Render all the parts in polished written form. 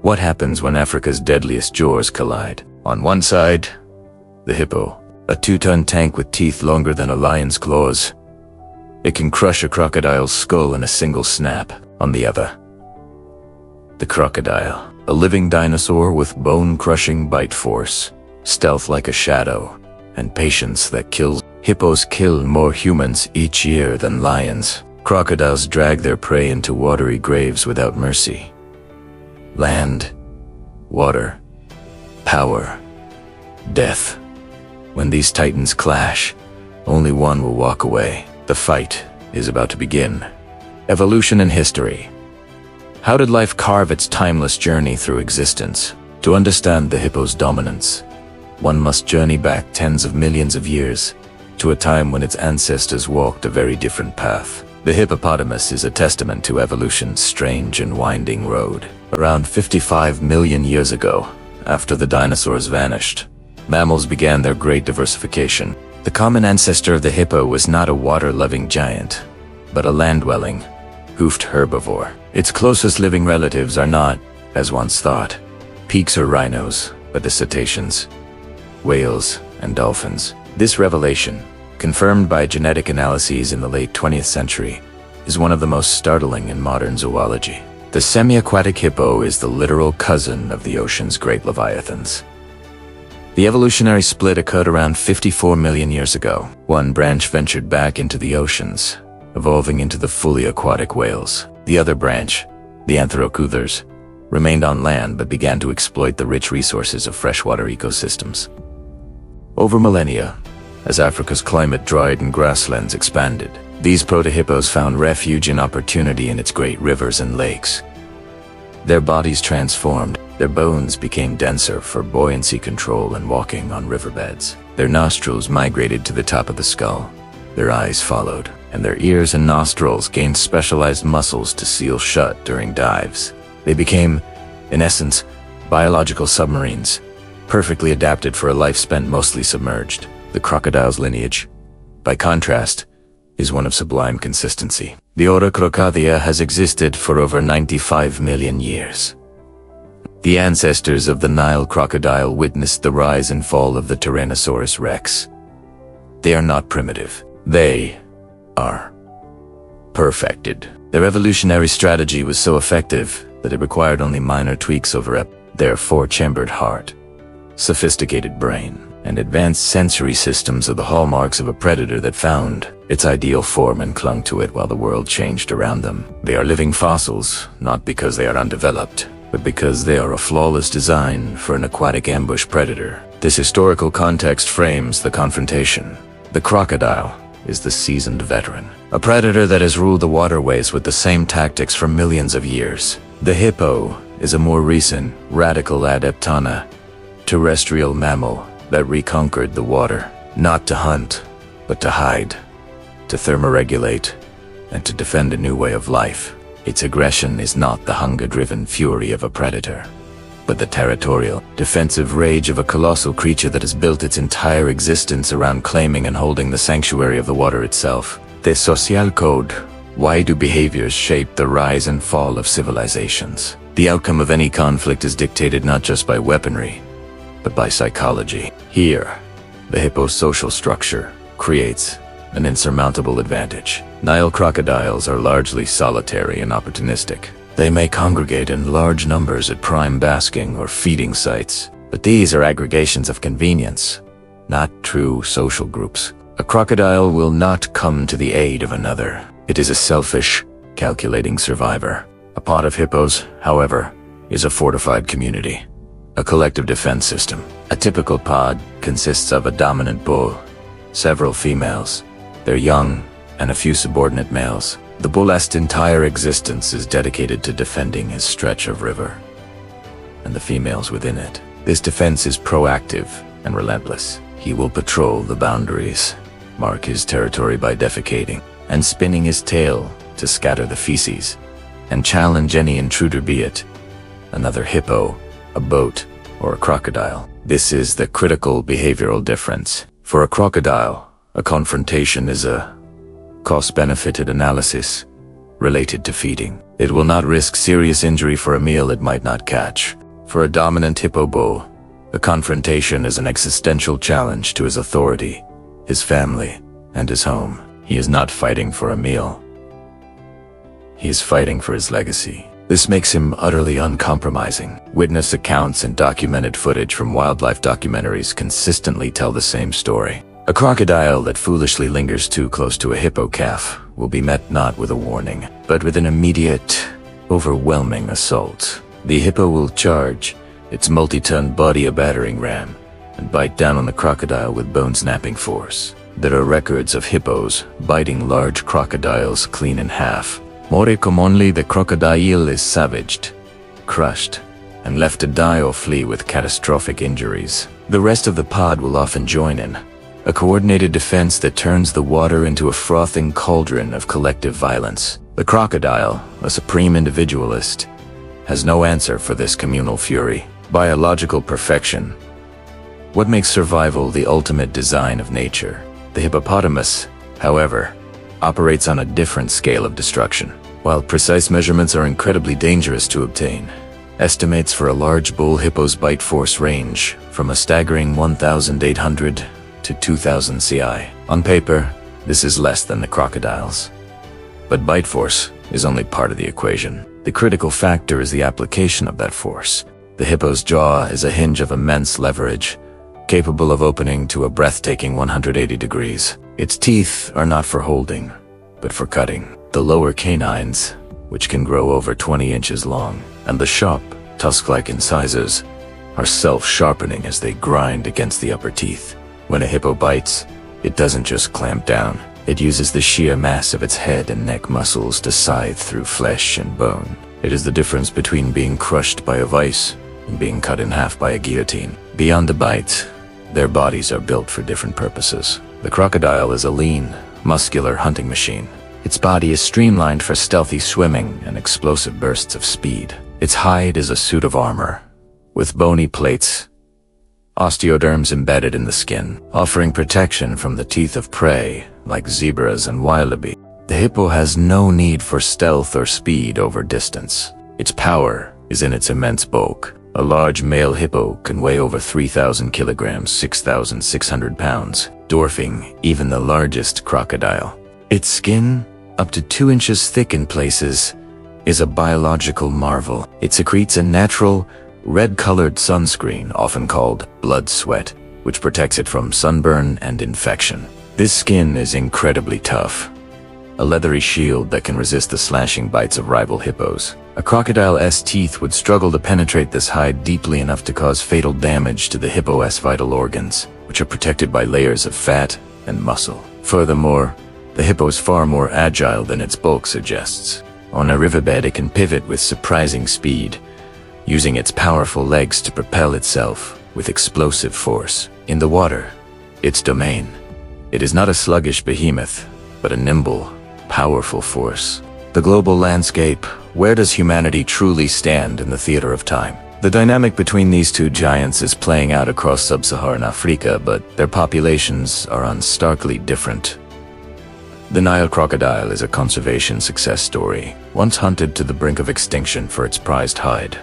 What happens when Africa's deadliest jaws collide? On one side, the hippo, a 2-ton tank with teeth longer than a lion's claws. It can crush a crocodile's skull in a single snap. On the other, the crocodile, a living dinosaur with bone-crushing bite force, stealth like a shadow, and patience that kills. Hippos kill more humans each year than lions. Crocodiles drag their prey into watery graves without mercy. Land, water, power, death. When these titans clash, only one will walk away. The fight is about to begin. Evolution and history. How did life carve its timeless journey through existence? To understand the hippo's dominance, one must journey back tens of millions of years to a time when its ancestors walked a very different path. The hippopotamus is a testament to evolution's strange and winding road. Around 55 million years ago, after the dinosaurs vanished, mammals began their great diversification. The common ancestor of the hippo was not a water-loving giant, but a land-dwelling, hoofed herbivore. Its closest living relatives are not, as once thought, peaks or rhinos, but the cetaceans, whales, and dolphins. This revelation, confirmed by genetic analyses in the late 20th century, is one of the most startling in modern zoology. The semi-aquatic hippo is the literal cousin of the ocean's great leviathans. The evolutionary split occurred around 54 million years ago. One branch ventured back into the oceans, evolving into the fully aquatic whales. The other branch, the Anthropoceans, remained on land but began to exploit the rich resources of freshwater ecosystems. Over millennia, as Africa's climate dried and grasslands expanded, these proto-hippos found refuge and opportunity in its great rivers and lakes. Their bodies transformed, their bones became denser for buoyancy control and walking on riverbeds. Their nostrils migrated to the top of the skull, their eyes followed, and their ears and nostrils gained specialized muscles to seal shut during dives. They became, in essence, biological submarines, perfectly adapted for a life spent mostly submerged. The crocodile's lineage, by contrast, is one of sublime consistency. The order Crocodile has existed for over 95 million years. The ancestors of the Nile crocodile witnessed the rise and fall of the Tyrannosaurus rex. They are not primitive. They are perfected. Their evolutionary strategy was so effective that it required only minor tweaks over their 4-chambered heart, sophisticated brain, and advanced sensory systems are the hallmarks of a predator that found its ideal form and clung to it while the world changed around them. They are living fossils, not because they are undeveloped, but because they are a flawless design for an aquatic ambush predator. This historical context frames the confrontation. The crocodile is the seasoned veteran, a predator that has ruled the waterways with the same tactics for millions of years. The hippo is a more recent, radical adaptana, terrestrial mammal that reconquered the water, not to hunt, but to hide, to thermoregulate, and to defend a new way of life. Its aggression is not the hunger-driven fury of a predator, but the territorial, defensive rage of a colossal creature that has built its entire existence around claiming and holding the sanctuary of the water itself. The social code. Why do behaviors shape the rise and fall of civilizations? The outcome of any conflict is dictated not just by weaponry, but by psychology. Here, the hippo's social structure creates an insurmountable advantage. Nile crocodiles are largely solitary and opportunistic. They may congregate in large numbers at prime basking or feeding sites, but these are aggregations of convenience, not true social groups. A crocodile will not come to the aid of another. It is a selfish, calculating survivor. A pod of hippos, however, is a fortified community, a collective defense system. A typical pod consists of a dominant bull, several females, their young, and a few subordinate males. The bull's entire existence is dedicated to defending his stretch of river, and the females within it. This defense is proactive and relentless. He will patrol the boundaries, mark his territory by defecating, and spinning his tail to scatter the feces, and challenge any intruder, be it another hippo, a boat, or a crocodile. This is the critical behavioral difference. For a crocodile, a confrontation is a cost-benefit analysis. related to feeding. It will not risk serious injury for a meal it might not catch. For a dominant hippo bull, a confrontation is an existential challenge to his authority, his family, and his home. He is not fighting for a meal. He is fighting for his legacy. This makes him utterly uncompromising. Witness accounts and documented footage from wildlife documentaries consistently tell the same story. A crocodile that foolishly lingers too close to a hippo calf will be met not with a warning, but with an immediate, overwhelming assault. The hippo will charge, its multi-ton body a battering ram, and bite down on the crocodile with bone-snapping force. There are records of hippos biting large crocodiles clean in half. More commonly, the crocodile is savaged, crushed, and left to die or flee with catastrophic injuries. The rest of the pod will often join in, a coordinated defense that turns the water into a frothing cauldron of collective violence. The crocodile, a supreme individualist, has no answer for this communal fury. Biological perfection. What makes survival the ultimate design of nature? The hippopotamus, however, operates on a different scale of destruction. While precise measurements are incredibly dangerous to obtain, estimates for a large bull hippo's bite force range from a staggering 1,800 to 2,000 CI. On paper, this is less than the crocodile's. But bite force is only part of the equation. The critical factor is the application of that force. The hippo's jaw is a hinge of immense leverage, capable of opening to a breathtaking 180 degrees. Its teeth are not for holding, but for cutting. The lower canines, which can grow over 20 inches long, and the sharp, tusk-like incisors, are self-sharpening as they grind against the upper teeth. When a hippo bites, it doesn't just clamp down. It uses the sheer mass of its head and neck muscles to scythe through flesh and bone. It is the difference between being crushed by a vice and being cut in half by a guillotine. Beyond the bite, their bodies are built for different purposes. The crocodile is a lean, muscular hunting machine. Its body is streamlined for stealthy swimming and explosive bursts of speed. Its hide is a suit of armor, with bony plates, osteoderms embedded in the skin, offering protection from the teeth of prey like zebras and wallaby. The hippo has no need for stealth or speed over distance. Its power is in its immense bulk. A large male hippo can weigh over 3,000 kilograms, 6,600 pounds, dwarfing even the largest crocodile. Its skin, up to 2 inches thick in places, is a biological marvel. It secretes a natural, red-colored sunscreen, often called blood sweat, which protects it from sunburn and infection. This skin is incredibly tough, a leathery shield that can resist the slashing bites of rival hippos. A crocodile's teeth would struggle to penetrate this hide deeply enough to cause fatal damage to the hippo's vital organs, which are protected by layers of fat and muscle. Furthermore, the hippo is far more agile than its bulk suggests. On a riverbed, it can pivot with surprising speed, using its powerful legs to propel itself with explosive force. In the water, its domain. It is not a sluggish behemoth, but a nimble, powerful force. The global landscape. Where does humanity truly stand in the theater of time? The dynamic between these two giants is playing out across sub-Saharan Africa, but their populations are on starkly different. The Nile crocodile is a conservation success story. Once hunted to the brink of extinction for its prized hide,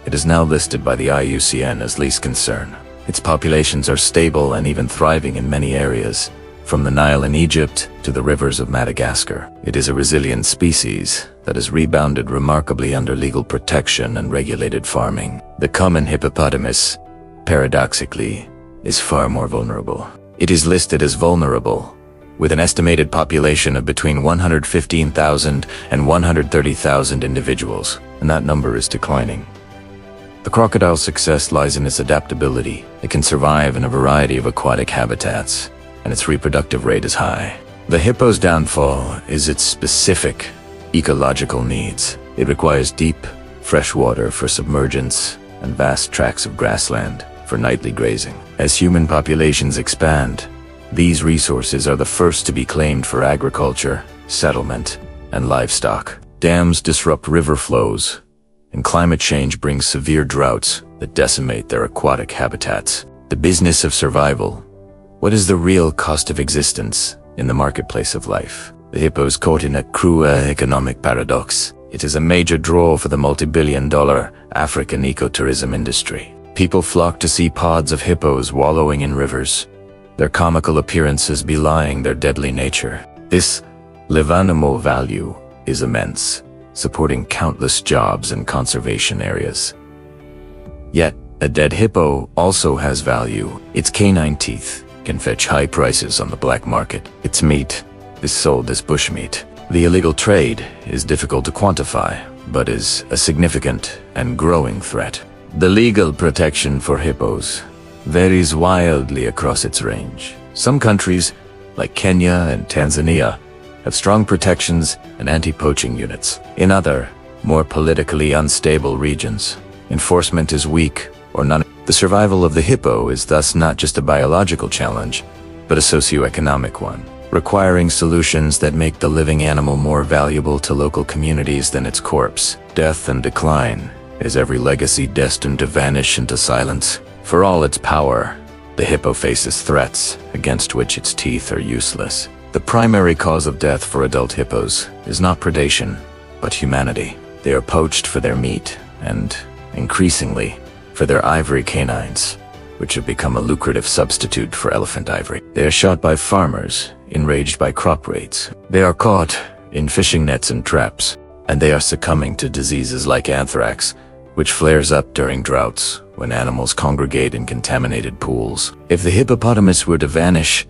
it is now listed by the IUCN as least concern. Its populations are stable and even thriving in many areas, from the Nile in Egypt to the rivers of Madagascar. It is a resilient species that has rebounded remarkably under legal protection and regulated farming. The common hippopotamus, paradoxically, is far more vulnerable. It is listed as vulnerable, with an estimated population of between 115,000 and 130,000 individuals, and that number is declining. The crocodile's success lies in its adaptability. It can survive in a variety of aquatic habitats, and its reproductive rate is high. The hippo's downfall is its specific ecological needs. It requires deep, fresh water for submergence and vast tracts of grassland for nightly grazing. As human populations expand, these resources are the first to be claimed for agriculture, settlement, and livestock. Dams disrupt river flows, and climate change brings severe droughts that decimate their aquatic habitats. The business of survival. What is the real cost of existence in the marketplace of life? The hippo is caught in a cruel economic paradox. It is a major draw for the multi-billion-dollar African ecotourism industry. People flock to see pods of hippos wallowing in rivers, their comical appearances belying their deadly nature. This live animal value is immense, supporting countless jobs in conservation areas. Yet, a dead hippo also has value. Its canine teeth can fetch high prices on the black market. Its meat is sold as bushmeat. The illegal trade is difficult to quantify, but is a significant and growing threat. The legal protection for hippos varies wildly across its range. Some countries, like Kenya and Tanzania, have strong protections and anti-poaching units. In other, more politically unstable regions, enforcement is weak or none. The survival of the hippo is thus not just a biological challenge, but a socioeconomic one, requiring solutions that make the living animal more valuable to local communities than its corpse. Death and decline is every legacy destined to vanish into silence. For all its power, the hippo faces threats against which its teeth are useless. The primary cause of death for adult hippos is not predation, but humanity. They are poached for their meat and, increasingly, for their ivory canines, which have become a lucrative substitute for elephant ivory. They are shot by farmers, enraged by crop rates. They are caught in fishing nets and traps, and they are succumbing to diseases like anthrax, which flares up during droughts when animals congregate in contaminated pools. If the hippopotamus were to vanish,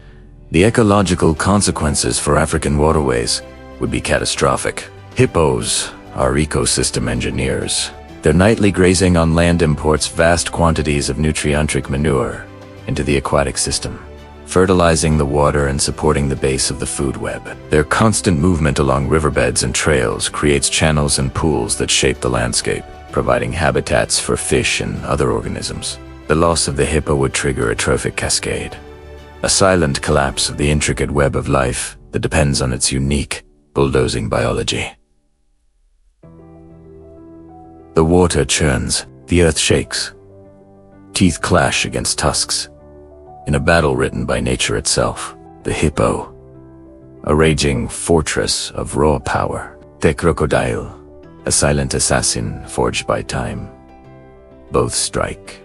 the ecological consequences for African waterways would be catastrophic. Hippos are ecosystem engineers. Their nightly grazing on land imports vast quantities of nutrient-rich manure into the aquatic system, fertilizing the water and supporting the base of the food web. Their constant movement along riverbeds and trails creates channels and pools that shape the landscape, providing habitats for fish and other organisms. The loss of the hippo would trigger a trophic cascade, a silent collapse of the intricate web of life that depends on its unique, bulldozing biology. The water churns, the earth shakes. Teeth clash against tusks, in a battle written by nature itself. The hippo, a raging fortress of raw power. The crocodile, a silent assassin forged by time. Both strike.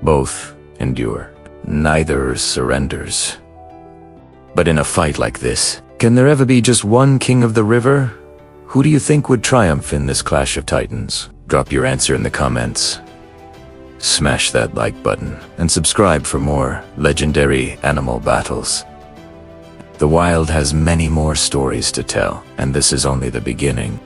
Both endure. Neither surrenders. But in a fight like this, can there ever be just one king of the river? Who do you think would triumph in this clash of titans? Drop your answer in the comments. Smash that like button and subscribe for more legendary animal battles. The wild has many more stories to tell, and this is only the beginning.